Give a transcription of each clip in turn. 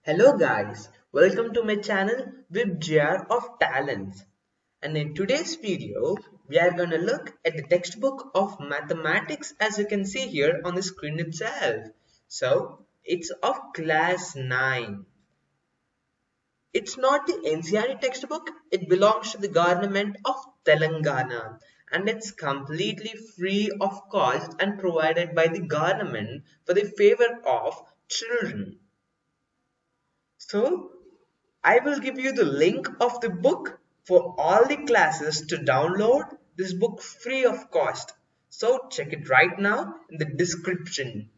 Hello guys, welcome to my channel with Jar of Talents. And in today's video, we are going to look at the textbook of mathematics as you can see here on the screen itself. So, it's of class 9. It's not the NCERT textbook, it belongs to the government of Telangana and it's completely free of cost and provided by the government for the favor of children. So, I will give you the link of the book for all the classes to download this book free of cost. So check it right now in the description.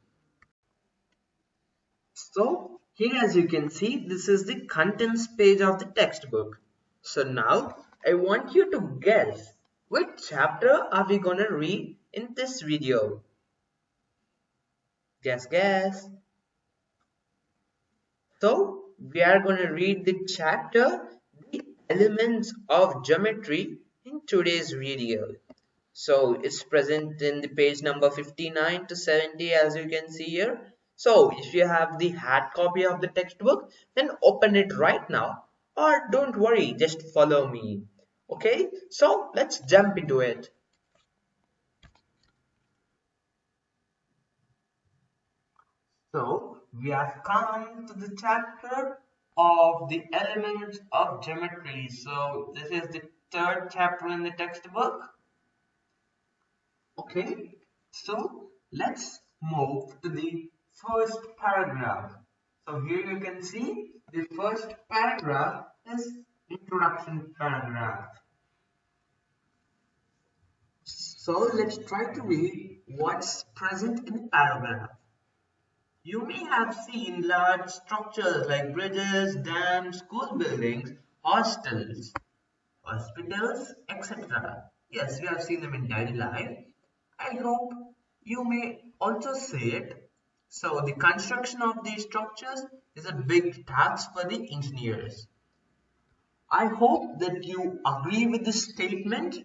So here as you can see, this is the contents page of the textbook. So now I want you to guess which chapter are we gonna read in this video. Guess. So we are going to read the chapter The Elements of Geometry in today's video. So it's present in the page number 59 to 70 as you can see here. So if you have the hard copy of the textbook, then open it right now or don't worry, just follow me. Okay, so let's jump into it. So we have come to the chapter of the elements of geometry. So this is the third chapter in the textbook. Okay, so let's move to the first paragraph. So here you can see the first paragraph is introduction paragraph. So let's try to read what's present in the paragraph. You may have seen large structures like bridges, dams, school buildings, hostels, hospitals, etc. Yes, we have seen them in daily life. I hope you may also see it. So the construction of these structures is a big task for the engineers. I hope that you agree with this statement.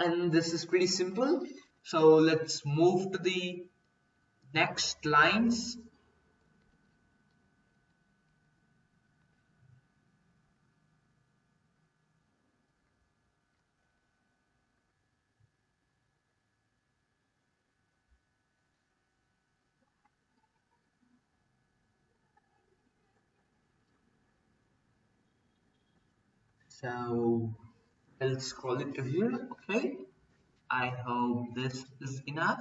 And this is pretty simple. So let's move to the next lines. So I'll scroll it to here. Okay. I hope this is enough.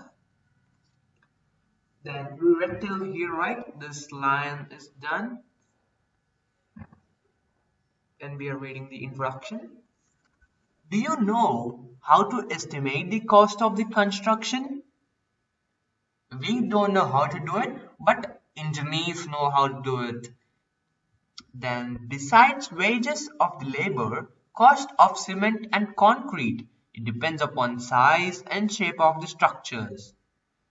Then we read till here, right? This line is done. And we are reading the introduction. Do you know how to estimate the cost of the construction? We don't know how to do it, but engineers know how to do it. Then, besides wages of the labor, cost of cement and concrete, it depends upon size and shape of the structures.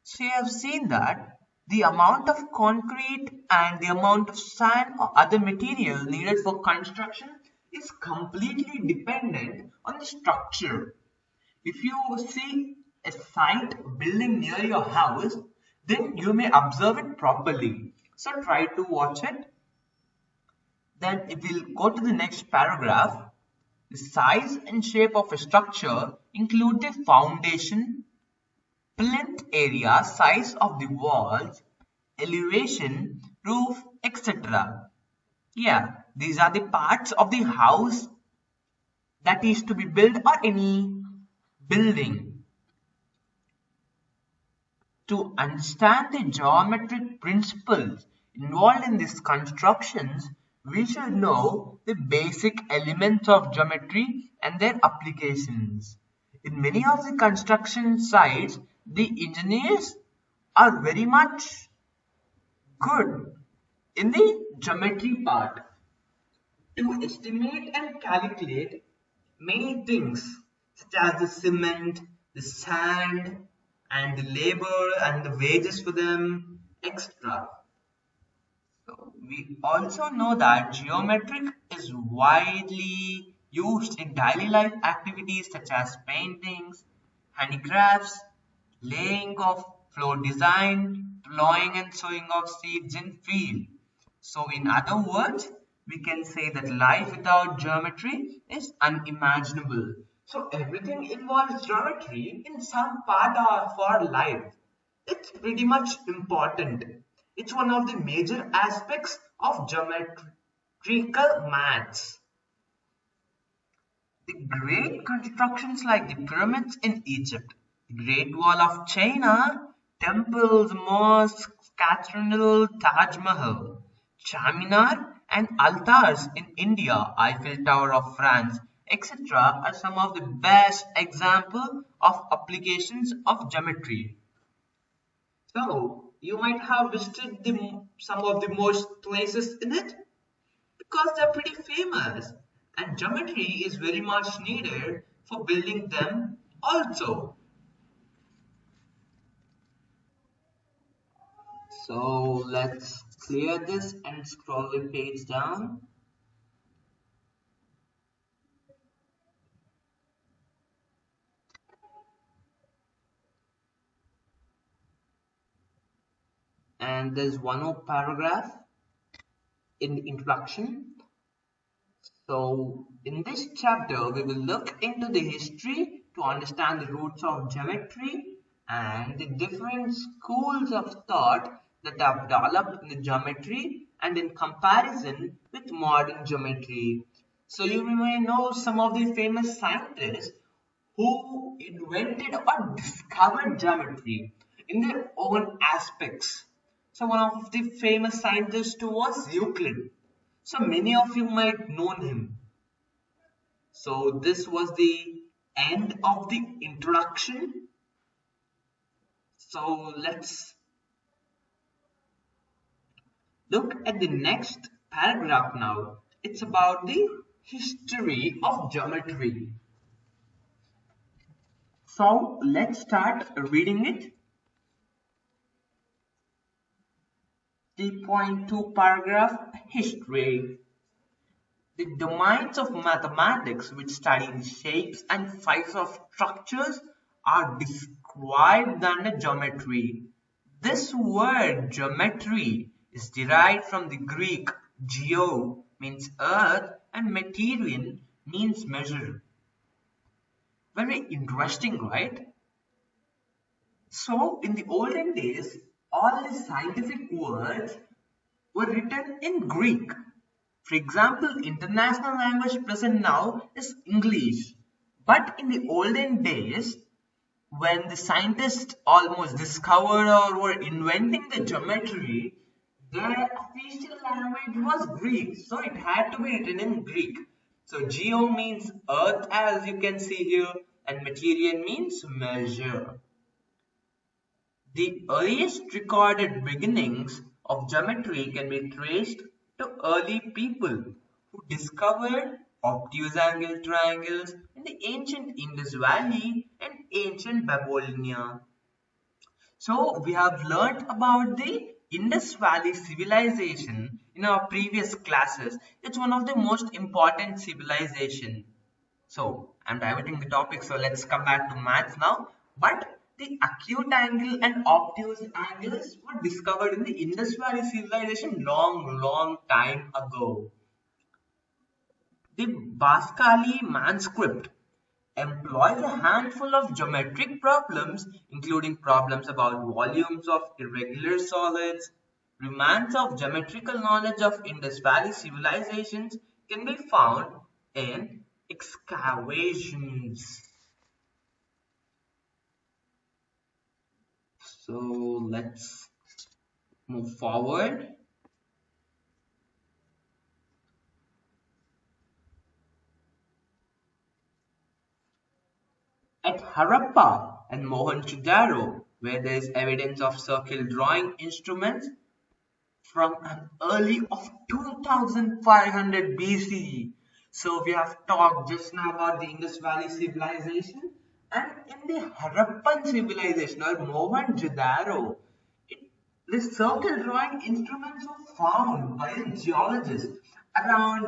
So you have seen that the amount of concrete and the amount of sand or other material needed for construction is completely dependent on the structure. If you see a site building near your house, then you may observe it properly. So try to watch it. Then if we'll go to the next paragraph, the size and shape of a structure include the foundation, plinth area, size of the walls, elevation, roof, etc. Yeah, these are the parts of the house that is to be built or any building. To understand the geometric principles involved in these constructions, we should know the basic elements of geometry and their applications. In many of the construction sites, the engineers are very much good in the geometry part to estimate and calculate many things such as the cement, the sand, and the labor and the wages for them, etc. So we also know that geometric is widely used in daily life activities such as paintings, handicrafts, laying of floor design, plowing and sowing of seeds in field. So in other words, we can say that life without geometry is unimaginable. So everything involves geometry in some part of our life. It's pretty much important. It's one of the major aspects of geometrical maths. The great constructions like the pyramids in Egypt, the Great Wall of China, temples, mosques, Cathedral, Taj Mahal, Charminar, and altars in India, Eiffel Tower of France, etc. are some of the best examples of applications of geometry. So, you might have visited some of the most places in it because they're pretty famous and geometry is very much needed for building them also. So let's clear this and scroll the page down. And there's one more paragraph in the introduction. So in this chapter, we will look into the history to understand the roots of geometry and the different schools of thought that have developed in the geometry and in comparison with modern geometry. So you may know some of the famous scientists who invented or discovered geometry in their own aspects. So one of the famous scientists was Euclid. So many of you might know him. So this was the end of the introduction. So let's look at the next paragraph now. It's about the history of geometry. So let's start reading it. 3.2 paragraph history. The domains of mathematics which study the shapes and sizes of structures are described under geometry. This word geometry is derived from the Greek geo means earth and material means measure. Very interesting, right? So in the olden days, all the scientific words were written in Greek. For example, international language present now is English. But in the olden days, when the scientists almost discovered or were inventing the geometry, their official language was Greek. So it had to be written in Greek. So geo means earth as you can see here and material means measure. The earliest recorded beginnings of geometry can be traced to early people who discovered obtuse angle triangles in the ancient Indus Valley and ancient Babylonia. So we have learnt about the Indus Valley civilization in our previous classes. It's one of the most important civilization. So I'm diverting the topic, so let's come back to maths now. But the acute angle and obtuse angles were discovered in the Indus Valley civilization long time ago. The Baskali manuscript employs a handful of geometric problems, including problems about volumes of irregular solids. Remnants of geometrical knowledge of Indus Valley civilizations can be found in excavations. So let's move forward. At Harappa and Mohenjo-daro, where there is evidence of circle drawing instruments from an early of 2500 BCE. So we have talked just now about the Indus Valley civilization, and in the Harappan civilization or Mohenjo-daro, the circle drawing instruments were found by the geologists around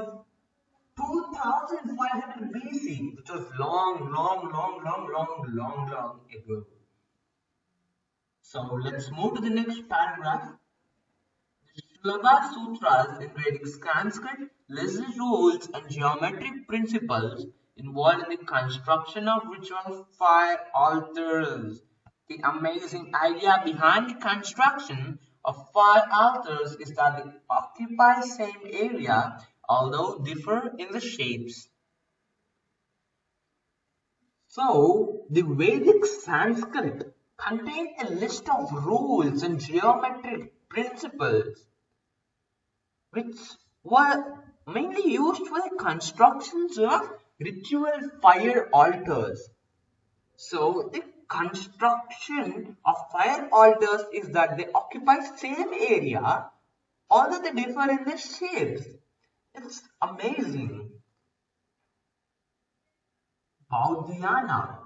2500 BC, which was long ago. So let's move to the next paragraph. The Syllabus-Sutras in Vedic Sanskrit list the rules and geometric principles involved in the construction of ritual fire altars. The amazing idea behind the construction of fire altars is that they occupy same area although differ in the shapes. So, the Vedic Sanskrit contained a list of rules and geometric principles which were mainly used for the constructions of ritual fire altars. So, the construction of fire altars is that they occupy same area although they differ in their shapes. It's amazing. Baudhyana,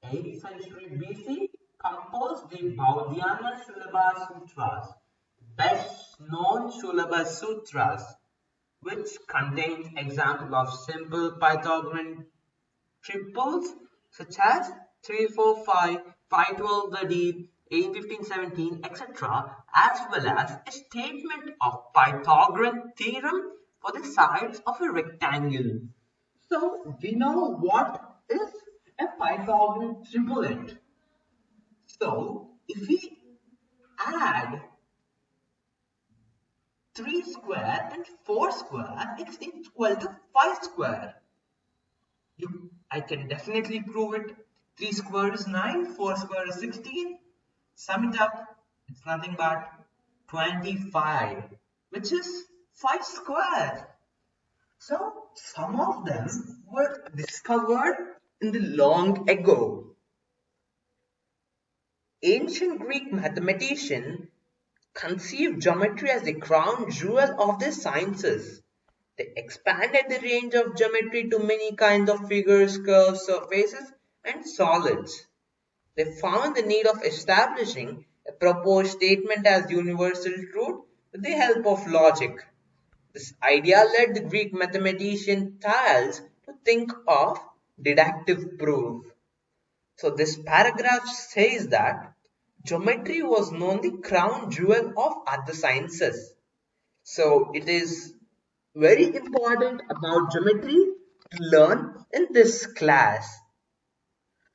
8th century BC, composed the Baudhyana Syllabus-Sutras, best known Syllabus-Sutras, which contains examples of simple Pythagorean triples such as 3, 4, 5, 5, 12, 13, 8, 15, 17, etc., as well as a statement of Pythagorean theorem for the sides of a rectangle. So we know what is a Pythagorean triplet. So if we add 3 square and 4 square, it's equal to 5 square. I can definitely prove it. 3 square is 9, 4 square is 16. Sum it up, it's nothing but 25, which is 5 square. So some of them were discovered in the long ago. Ancient Greek mathematicians conceived geometry as the crown jewel of the sciences. They expanded the range of geometry to many kinds of figures, curves, surfaces, and solids. They found the need of establishing a proposed statement as universal truth with the help of logic. This idea led the Greek mathematician Thales to think of deductive proof. So this paragraph says that geometry was known the crown jewel of other sciences. So it is very important about geometry to learn in this class.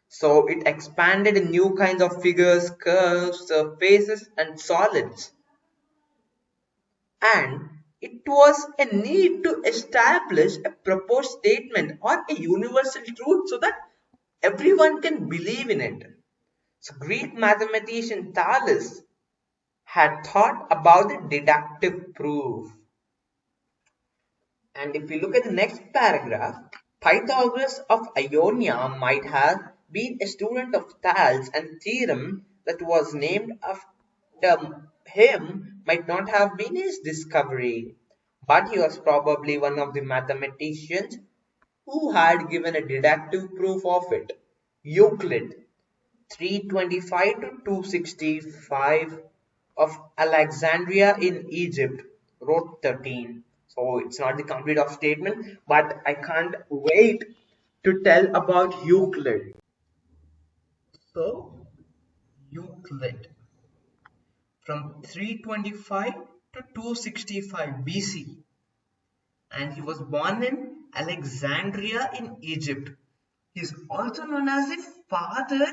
So it expanded in new kinds of figures, curves, surfaces, and solids. And it was a need to establish a proposed statement or a universal truth so that everyone can believe in it. So Greek mathematician Thales had thought about the deductive proof. And if we look at the next paragraph, Pythagoras of Ionia might have been a student of Thales, and theorem that was named after him might not have been his discovery, but he was probably one of the mathematicians who had given a deductive proof of it. Euclid, 325 to 265 of Alexandria in Egypt, wrote 13. So it's not the complete of statement, but I can't wait to tell about Euclid. So Euclid from 325 to 265 BC, and he was born in Alexandria in Egypt. He is also known as the father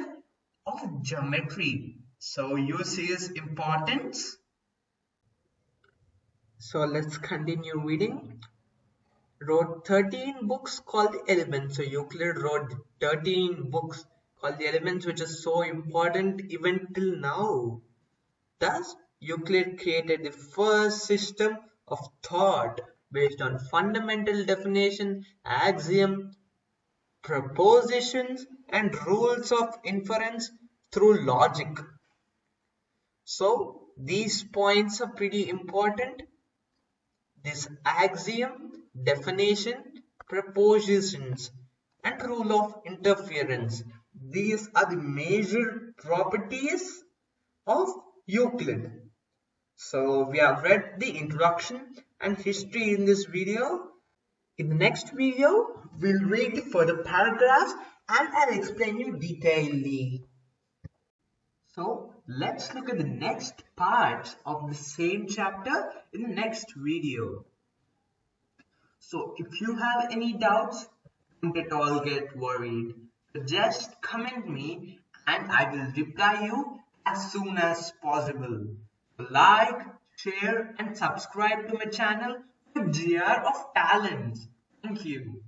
of geometry. So you see his importance. So let's continue reading. Wrote 13 books called the Elements. So Euclid wrote 13 books called the Elements, which is so important even till now. Thus, Euclid created the first system of thought based on fundamental definition, axiom, propositions, and rules of inference through logic. So these points are pretty important. This axiom, definition, propositions, and rule of interference. These are the major properties of Euclid. So we have read the introduction and history in this video. In the next video, we'll read the further paragraphs and I'll explain you detailedly. So let's look at the next parts of the same chapter in the next video. So if you have any doubts, don't at all get worried. Just comment me and I will reply you as soon as possible. Like, share and subscribe to my channel for GR of Talents. Thank you.